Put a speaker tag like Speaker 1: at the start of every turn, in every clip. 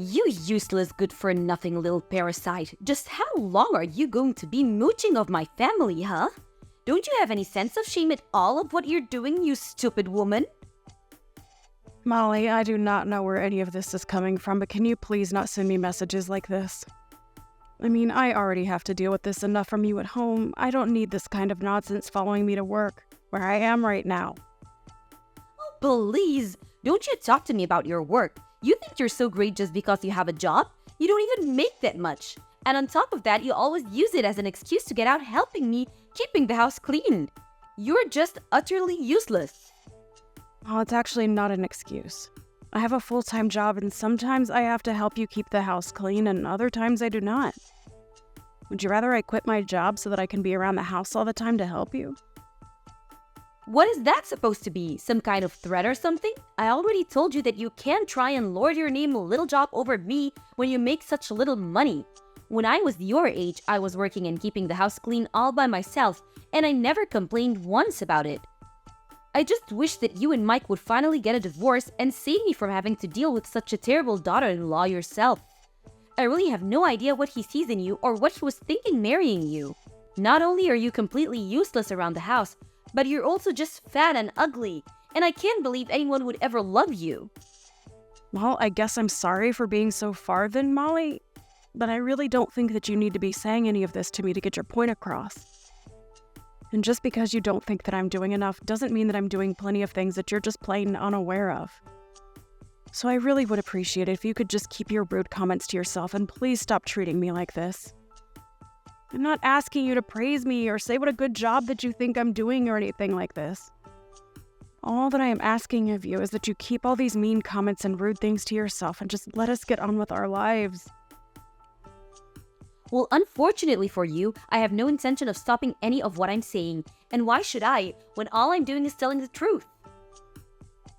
Speaker 1: You useless good-for-nothing little parasite. Just how long are you going to be mooching of my family, huh? Don't you have any sense of shame at all of what you're doing, you stupid woman?
Speaker 2: Molly, I do not know where any of this is coming from, but can you please not send me messages like this? I mean, I already have to deal with this enough from you at home. I don't need this kind of nonsense following me to work, where I am right now.
Speaker 1: Oh, please, don't you talk to me about your work. You think you're so great just because you have a job? You don't even make that much. And on top of that, you always use it as an excuse to get out helping me keeping the house clean. You're just utterly useless.
Speaker 2: Oh, it's actually not an excuse. I have a full-time job and sometimes I have to help you keep the house clean and other times I do not. Would you rather I quit my job so that I can be around the house all the time to help you?
Speaker 1: What is that supposed to be? Some kind of threat or something? I already told you that you can't try and lord your name a little job over me when you make such little money. When I was your age, I was working and keeping the house clean all by myself, and I never complained once about it. I just wish that you and Mike would finally get a divorce and save me from having to deal with such a terrible daughter-in-law yourself. I really have no idea what he sees in you or what he was thinking marrying you. Not only are you completely useless around the house, but you're also just fat and ugly, and I can't believe anyone would ever love you.
Speaker 2: Well, I guess I'm sorry for being so far then, Molly, but I really don't think that you need to be saying any of this to me to get your point across. And just because you don't think that I'm doing enough doesn't mean that I'm doing plenty of things that you're just plain unaware of. So I really would appreciate it if you could just keep your rude comments to yourself and please stop treating me like this. I'm not asking you to praise me or say what a good job that you think I'm doing or anything like this. All that I am asking of you is that you keep all these mean comments and rude things to yourself and just let us get on with our lives.
Speaker 1: Well, unfortunately for you, I have no intention of stopping any of what I'm saying. And why should I, when all I'm doing is telling the truth?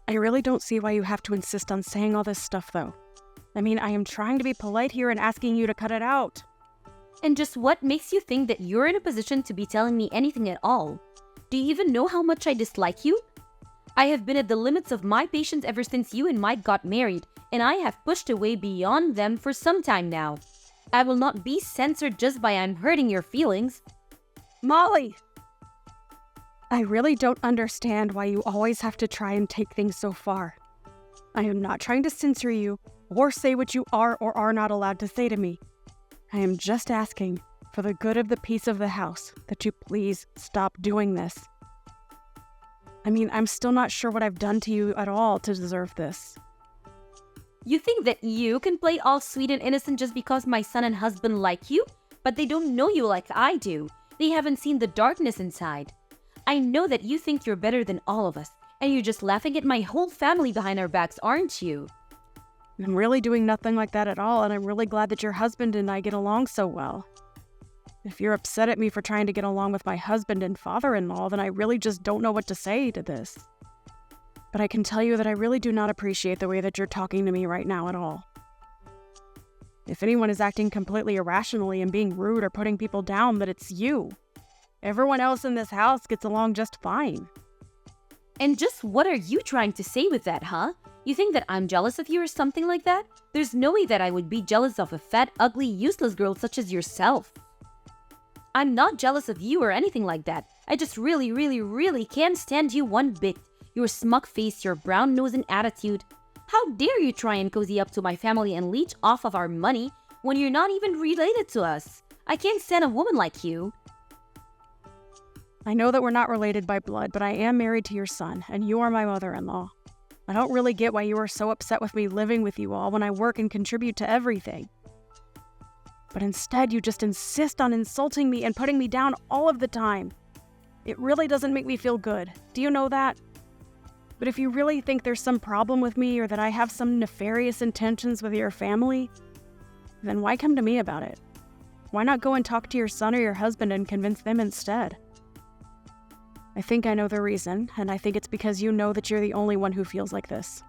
Speaker 2: I really don't see why you have to insist on saying all this stuff, though. I mean, I am trying to be polite here and asking you to cut it out.
Speaker 1: And just what makes you think that you're in a position to be telling me anything at all? Do you even know how much I dislike you? I have been at the limits of my patience ever since you and Mike got married, and I have pushed away beyond them for some time now. I will not be censored just by I'm hurting your feelings.
Speaker 2: Molly! I really don't understand why you always have to try and take things so far. I am not trying to censor you or say what you are or are not allowed to say to me. I am just asking, for the good of the peace of the house, that you please stop doing this. I mean, I'm still not sure what I've done to you at all to deserve this.
Speaker 1: You think that you can play all sweet and innocent just because my son and husband like you? But they don't know you like I do. They haven't seen the darkness inside. I know that you think you're better than all of us, and you're just laughing at my whole family behind our backs, aren't you?
Speaker 2: I'm really doing nothing like that at all, and I'm really glad that your husband and I get along so well. If you're upset at me for trying to get along with my husband and father-in-law, then I really just don't know what to say to this. But I can tell you that I really do not appreciate the way that you're talking to me right now at all. If anyone is acting completely irrationally and being rude or putting people down, that it's you. Everyone else in this house gets along just fine.
Speaker 1: And just what are you trying to say with that, huh? You think that I'm jealous of you or something like that? There's no way that I would be jealous of a fat, ugly, useless girl such as yourself. I'm not jealous of you or anything like that. I just really can't stand you one bit. Your smug face, your brown nose and attitude. How dare you try and cozy up to my family and leech off of our money when you're not even related to us? I can't stand a woman like you.
Speaker 2: I know that we're not related by blood, but I am married to your son, and you are my mother-in-law. I don't really get why you are so upset with me living with you all when I work and contribute to everything. But instead, you just insist on insulting me and putting me down all of the time. It really doesn't make me feel good. Do you know that? But if you really think there's some problem with me or that I have some nefarious intentions with your family, then why come to me about it? Why not go and talk to your son or your husband and convince them instead? I think I know the reason, and I think it's because you know that you're the only one who feels like this.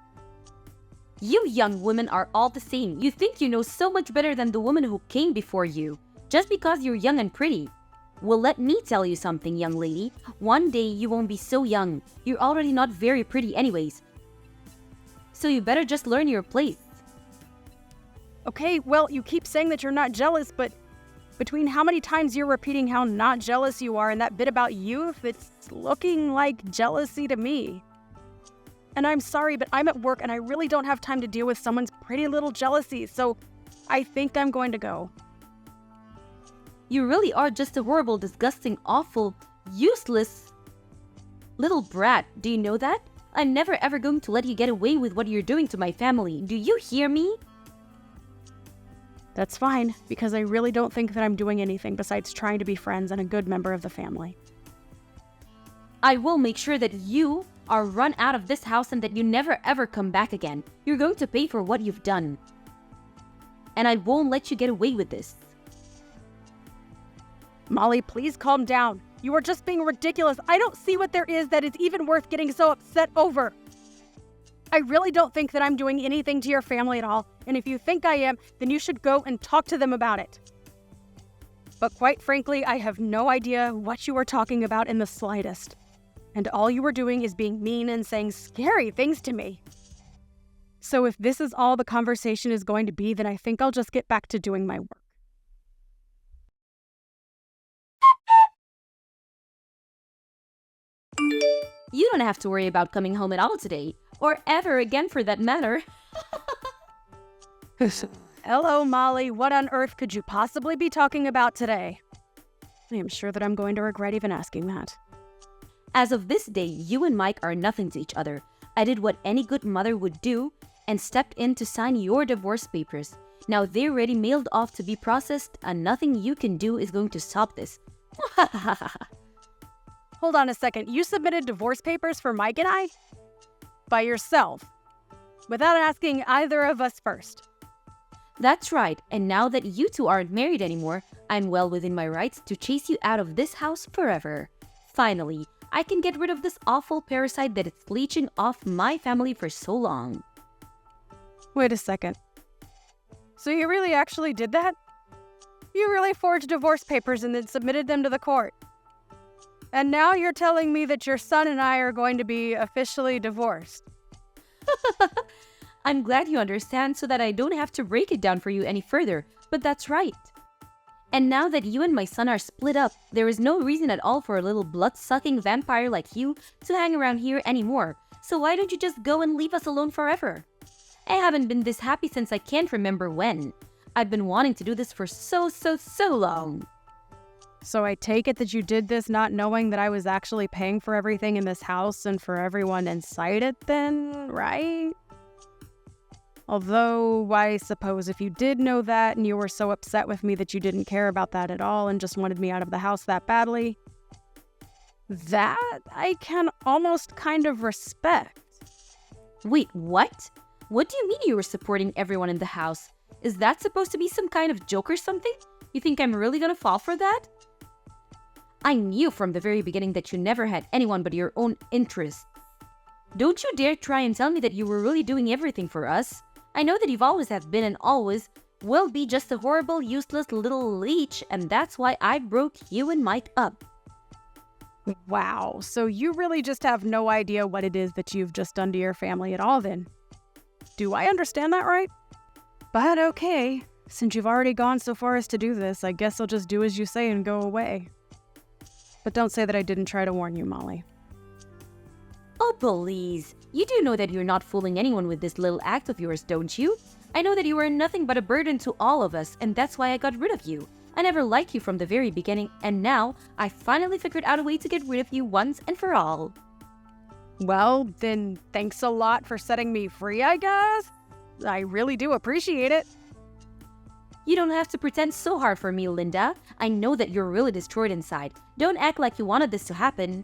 Speaker 1: You young women are all the same. You think you know so much better than the woman who came before you, just because you're young and pretty. Well, let me tell you something, young lady. One day you won't be so young. You're already not very pretty anyways. So you better just learn your place.
Speaker 2: Okay, well, you keep saying that you're not jealous, but between how many times you're repeating how not jealous you are and that bit about youth, it's looking like jealousy to me. And I'm sorry, but I'm at work and I really don't have time to deal with someone's pretty little jealousy, so I think I'm going to go.
Speaker 1: You really are just a horrible, disgusting, awful, useless little brat. Do you know that? I'm never ever going to let you get away with what you're doing to my family. Do you hear me?
Speaker 2: That's fine, because I really don't think that I'm doing anything besides trying to be friends and a good member of the family.
Speaker 1: I will make sure that you are run out of this house and that you never ever come back again. You're going to pay for what you've done. And I won't let you get away with this.
Speaker 2: Molly, please calm down. You are just being ridiculous. I don't see what there is that is even worth getting so upset over. I really don't think that I'm doing anything to your family at all, and if you think I am, then you should go and talk to them about it. But quite frankly, I have no idea what you are talking about in the slightest. And all you are doing is being mean and saying scary things to me. So if this is all the conversation is going to be, then I think I'll just get back to doing my work.
Speaker 1: You don't have to worry about coming home at all today, or ever again for that matter.
Speaker 2: Hello, Molly. What on earth could you possibly be talking about today? I am sure that I'm going to regret even asking that.
Speaker 1: As of this day, you and Mike are nothing to each other. I did what any good mother would do and stepped in to sign your divorce papers. Now they're ready mailed off to be processed, and nothing you can do is going to stop this.
Speaker 2: Hold on a second. You submitted divorce papers for Mike and I? By yourself? Without asking either of us first?
Speaker 1: That's right, and now that you two aren't married anymore, I'm well within my rights to chase you out of this house forever. Finally, I can get rid of this awful parasite that is leeching off my family for so long.
Speaker 2: Wait a second. So you really actually did that? You really forged divorce papers and then submitted them to the court? And now you're telling me that your son and I are going to be officially divorced?
Speaker 1: I'm glad you understand so that I don't have to break it down for you any further, but that's right. And now that you and my son are split up, there is no reason at all for a little blood-sucking vampire like you to hang around here anymore. So why don't you just go and leave us alone forever? I haven't been this happy since I can't remember when. I've been wanting to do this for so long.
Speaker 2: So I take it that you did this not knowing that I was actually paying for everything in this house and for everyone inside it then, right? Although, I suppose if you did know that and you were so upset with me that you didn't care about that at all and just wanted me out of the house that badly, that I can almost kind of respect.
Speaker 1: Wait, what? What do you mean you were supporting everyone in the house? Is that supposed to be some kind of joke or something? You think I'm really gonna fall for that? I knew from the very beginning that you never had anyone but your own interests. Don't you dare try and tell me that you were really doing everything for us. I know that you've always have been and always will be just a horrible, useless little leech, and that's why I broke you and Mike up.
Speaker 2: Wow, so you really just have no idea what it is that you've just done to your family at all then. Do I understand that right? But okay, since you've already gone so far as to do this, I guess I'll just do as you say and go away. But don't say that I didn't try to warn you, Molly.
Speaker 1: Oh, please. You do know that you're not fooling anyone with this little act of yours, don't you? I know that you were nothing but a burden to all of us, and that's why I got rid of you. I never liked you from the very beginning, and now I finally figured out a way to get rid of you once and for all.
Speaker 2: Well, then thanks a lot for setting me free, I guess. I really do appreciate it.
Speaker 1: You don't have to pretend so hard for me, Linda. I know that you're really destroyed inside. Don't act like you wanted this to happen,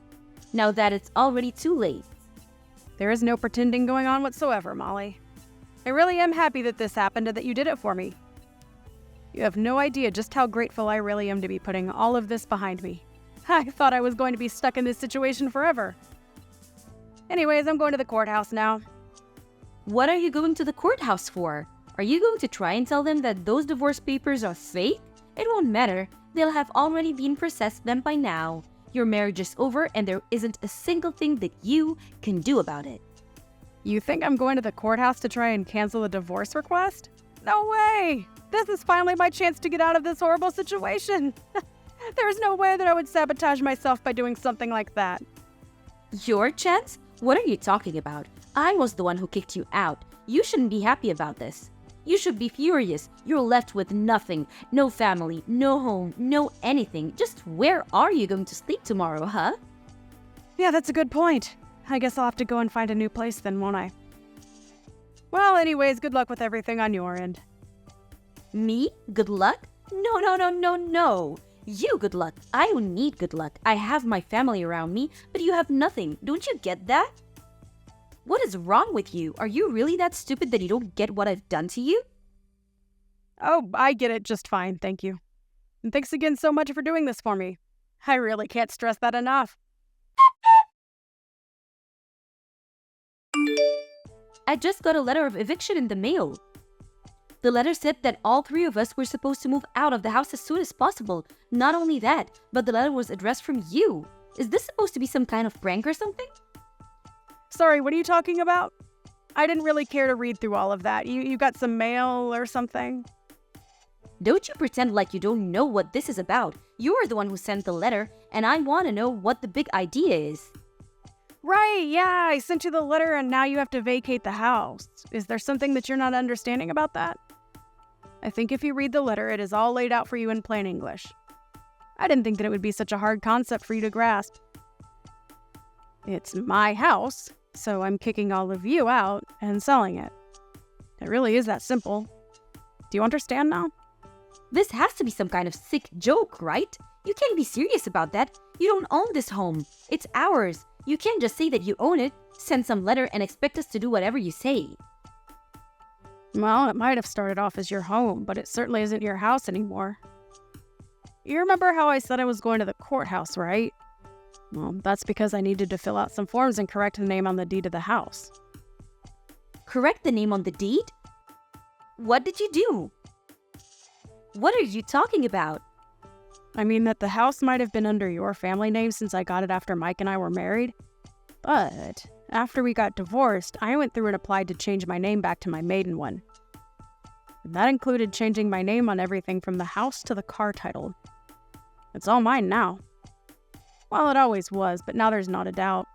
Speaker 1: now that it's already too late.
Speaker 2: There is no pretending going on whatsoever, Molly. I really am happy that this happened and that you did it for me. You have no idea just how grateful I really am to be putting all of this behind me. I thought I was going to be stuck in this situation forever. Anyways, I'm going to the courthouse now.
Speaker 1: What are you going to the courthouse for? Are you going to try and tell them that those divorce papers are fake? It won't matter. They'll have already been processed them by now. Your marriage is over and there isn't a single thing that you can do about it.
Speaker 2: You think I'm going to the courthouse to try and cancel a divorce request? No way! This is finally my chance to get out of this horrible situation. There's no way that I would sabotage myself by doing something like that.
Speaker 1: Your chance? What are you talking about? I was the one who kicked you out. You shouldn't be happy about this. You should be furious. You're left with nothing. No family, no home, no anything. Just where are you going to sleep tomorrow, huh?
Speaker 2: Yeah, that's a good point. I guess I'll have to go and find a new place then, won't I? Well, anyways, good luck with everything on your end.
Speaker 1: Me? Good luck? No. You good luck. I don't need good luck. I have my family around me, but you have nothing. Don't you get that? What is wrong with you? Are you really that stupid that you don't get what I've done to you?
Speaker 2: Oh, I get it just fine, thank you. And thanks again so much for doing this for me. I really can't stress that enough.
Speaker 1: I just got a letter of eviction in the mail. The letter said that all three of us were supposed to move out of the house as soon as possible. Not only that, but the letter was addressed from you. Is this supposed to be some kind of prank or something?
Speaker 2: Sorry, what are you talking about? I didn't really care to read through all of that. You got some mail or something?
Speaker 1: Don't you pretend like you don't know what this is about. You're the one who sent the letter, and I want to know what the big idea is.
Speaker 2: Right, yeah, I sent you the letter and now you have to vacate the house. Is there something that you're not understanding about that? I think if you read the letter, it is all laid out for you in plain English. I didn't think that it would be such a hard concept for you to grasp. It's my house, so I'm kicking all of you out and selling it. It really is that simple. Do you understand now?
Speaker 1: This has to be some kind of sick joke, right? You can't be serious about that. You don't own this home. It's ours. You can't just say that you own it, send some letter, and expect us to do whatever you say.
Speaker 2: Well, it might have started off as your home, but it certainly isn't your house anymore. You remember how I said I was going to the courthouse, right? Well, that's because I needed to fill out some forms and correct the name on the deed of the house.
Speaker 1: Correct the name on the deed? What did you do? What are you talking about?
Speaker 2: I mean that the house might have been under your family name since I got it after Mike and I were married. But after we got divorced, I went through and applied to change my name back to my maiden one. And that included changing my name on everything from the house to the car title. It's all mine now. Well, it always was, but now there's not a doubt.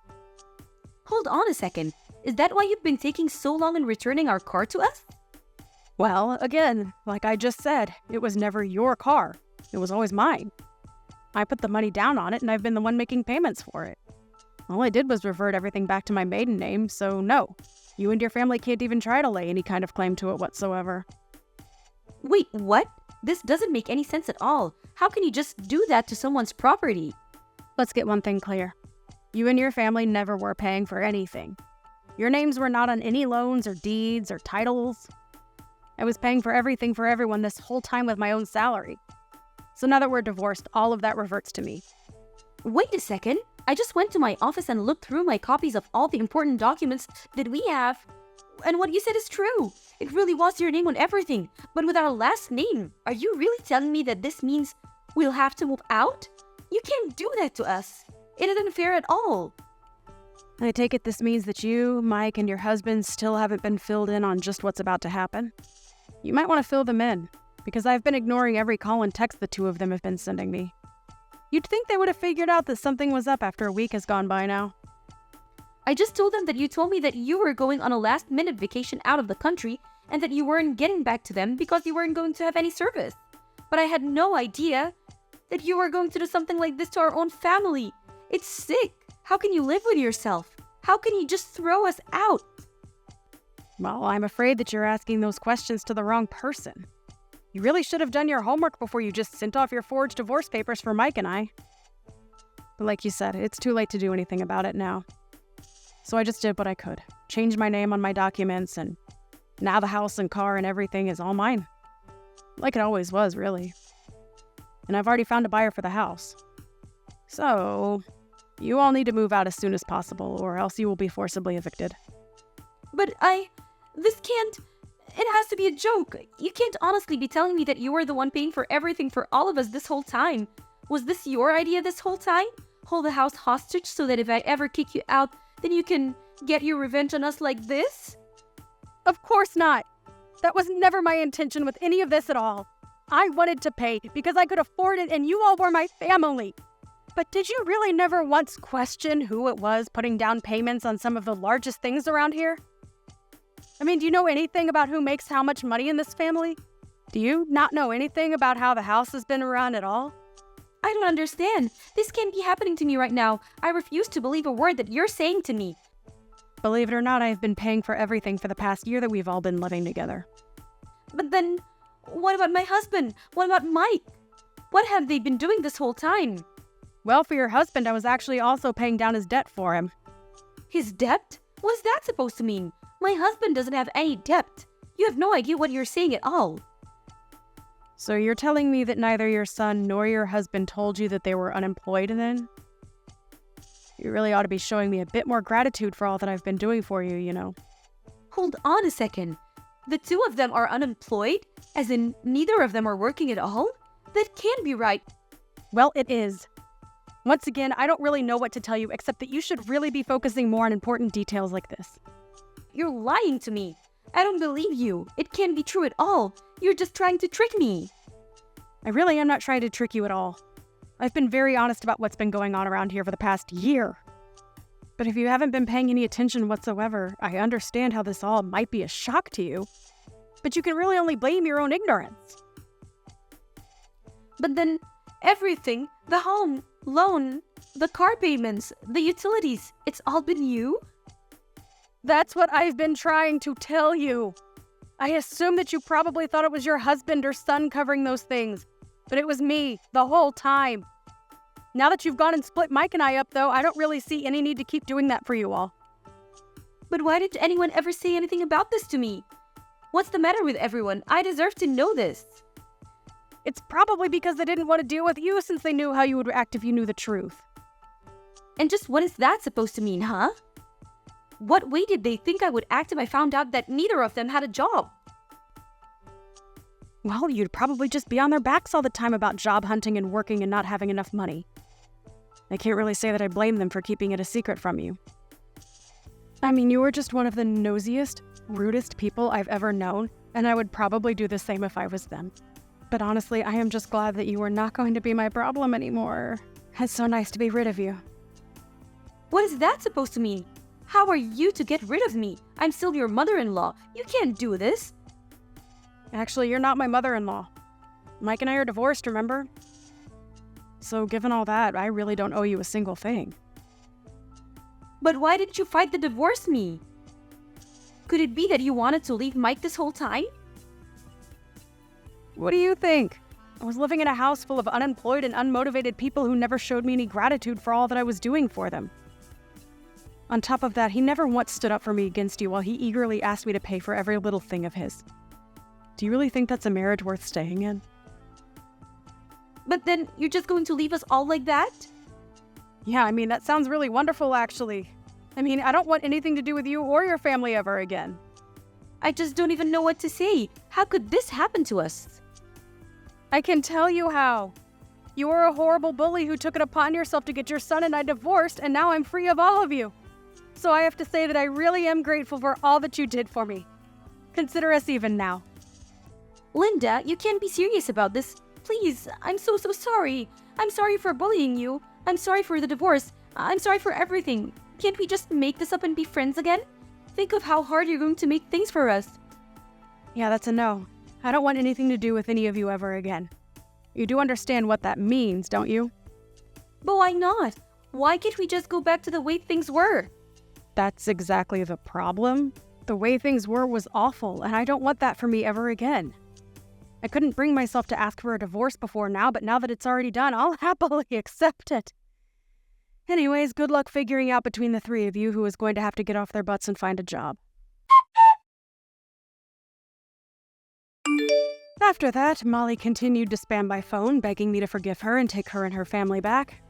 Speaker 1: Hold on a second. Is that why you've been taking so long in returning our car to us?
Speaker 2: Well, again, like I just said, it was never your car. It was always mine. I put the money down on it and I've been the one making payments for it. All I did was revert everything back to my maiden name, so no. You and your family can't even try to lay any kind of claim to it whatsoever.
Speaker 1: Wait, what? This doesn't make any sense at all. How can you just do that to someone's property?
Speaker 2: Let's get one thing clear. You and your family never were paying for anything. Your names were not on any loans or deeds or titles. I was paying for everything for everyone this whole time with my own salary. So now that we're divorced, all of that reverts to me.
Speaker 1: Wait a second. I just went to my office and looked through my copies of all the important documents that we have. And what you said is true. It really was your name on everything, but with our last name. Are you really telling me that this means we'll have to move out? You can't do that to us. It isn't fair at all.
Speaker 2: I take it this means that you, Mike, and your husband still haven't been filled in on just what's about to happen. You might want to fill them in, because I've been ignoring every call and text the two of them have been sending me. You'd think they would have figured out that something was up after a week has gone by now.
Speaker 1: I just told them that you told me that you were going on a last-minute vacation out of the country and that you weren't getting back to them because you weren't going to have any service. But I had no idea that you were going to do something like this to our own family. It's sick. How can you live with yourself? How can you just throw us out?
Speaker 2: Well, I'm afraid that you're asking those questions to the wrong person. You really should have done your homework before you just sent off your forged divorce papers for Mike and I. But like you said, it's too late to do anything about it now. So I just did what I could. Changed my name on my documents, and now the house and car and everything is all mine. Like it always was, really. And I've already found a buyer for the house. So, you all need to move out as soon as possible, or else you will be forcibly evicted.
Speaker 1: But this can't... It has to be a joke. You can't honestly be telling me that you were the one paying for everything for all of us this whole time. Was this your idea this whole time? Hold the house hostage so that if I ever kick you out, then you can get your revenge on us like this?
Speaker 2: Of course not. That was never my intention with any of this at all. I wanted to pay because I could afford it and you all were my family. But did you really never once question who it was putting down payments on some of the largest things around here? I mean, do you know anything about who makes how much money in this family? Do you not know anything about how the house has been run at all?
Speaker 1: I don't understand. This can't be happening to me right now. I refuse to believe a word that you're saying to me.
Speaker 2: Believe it or not, I've been paying for everything for the past year that we've all been living together.
Speaker 1: But then, what about my husband? What about Mike? What have they been doing this whole time?
Speaker 2: Well, for your husband, I was actually also paying down his debt for him.
Speaker 1: His debt? What's that supposed to mean? My husband doesn't have any debt. You have no idea what you're saying at all.
Speaker 2: So you're telling me that neither your son nor your husband told you that they were unemployed then? You really ought to be showing me a bit more gratitude for all that I've been doing for you, you know.
Speaker 1: Hold on a second. The two of them are unemployed? As in, neither of them are working at all? That can't be right.
Speaker 2: Well, it is. Once again, I don't really know what to tell you except that you should really be focusing more on important details like this.
Speaker 1: You're lying to me. I don't believe you. It can't be true at all. You're just trying to trick me.
Speaker 2: I really am not trying to trick you at all. I've been very honest about what's been going on around here for the past year. But if you haven't been paying any attention whatsoever, I understand how this all might be a shock to you. But you can really only blame your own ignorance.
Speaker 1: But then, everything, the home, loan, the car payments, the utilities, it's all been you?
Speaker 2: That's what I've been trying to tell you. I assume that you probably thought it was your husband or son covering those things. But it was me, the whole time. Now that you've gone and split Mike and I up, though, I don't really see any need to keep doing that for you all.
Speaker 1: But why didn't anyone ever say anything about this to me? What's the matter with everyone? I deserve to know this.
Speaker 2: It's probably because they didn't want to deal with you since they knew how you would react if you knew the truth.
Speaker 1: And just what is that supposed to mean, huh? What way did they think I would act if I found out that neither of them had a job?
Speaker 2: Well, you'd probably just be on their backs all the time about job hunting and working and not having enough money. I can't really say that I blame them for keeping it a secret from you. I mean, you were just one of the nosiest, rudest people I've ever known, and I would probably do the same if I was them. But honestly, I am just glad that you are not going to be my problem anymore. It's so nice to be rid of you.
Speaker 1: What is that supposed to mean? How are you to get rid of me? I'm still your mother-in-law. You can't do this.
Speaker 2: Actually, you're not my mother-in-law. Mike and I are divorced, remember? So given all that, I really don't owe you a single thing.
Speaker 1: But why didn't you fight to divorce me? Could it be that you wanted to leave Mike this whole time?
Speaker 2: What do you think? I was living in a house full of unemployed and unmotivated people who never showed me any gratitude for all that I was doing for them. On top of that, he never once stood up for me against you while he eagerly asked me to pay for every little thing of his. Do you really think that's a marriage worth staying in?
Speaker 1: But then you're just going to leave us all like that?
Speaker 2: Yeah, I mean, that sounds really wonderful, actually. I mean, I don't want anything to do with you or your family ever again.
Speaker 1: I just don't even know what to say. How could this happen to us?
Speaker 2: I can tell you how. You were a horrible bully who took it upon yourself to get your son and I divorced, and now I'm free of all of you. So I have to say that I really am grateful for all that you did for me. Consider us even now.
Speaker 1: Linda, you can't be serious about this. Please, I'm so sorry. I'm sorry for bullying you. I'm sorry for the divorce. I'm sorry for everything. Can't we just make this up and be friends again? Think of how hard you're going to make things for us.
Speaker 2: Yeah, that's a no. I don't want anything to do with any of you ever again. You do understand what that means, don't you?
Speaker 1: But why not? Why can't we just go back to the way things were?
Speaker 2: That's exactly the problem. The way things were was awful, and I don't want that for me ever again. I couldn't bring myself to ask for a divorce before now, but now that it's already done, I'll happily accept it. Anyways, good luck figuring out between the three of you who is going to have to get off their butts and find a job. After that, Molly continued to spam my phone, begging me to forgive her and take her and her family back.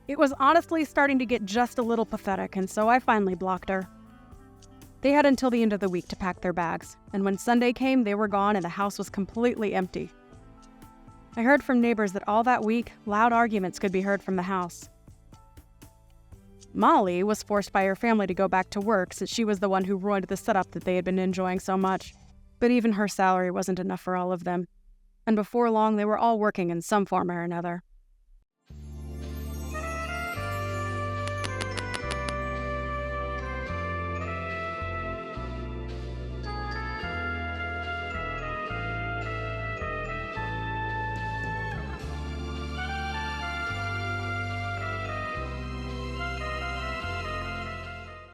Speaker 2: It was honestly starting to get just a little pathetic, and so I finally blocked her. They had until the end of the week to pack their bags, and when Sunday came, they were gone and the house was completely empty. I heard from neighbors that all that week, loud arguments could be heard from the house. Molly was forced by her family to go back to work since she was the one who ruined the setup that they had been enjoying so much. But even her salary wasn't enough for all of them, and before long they were all working in some form or another.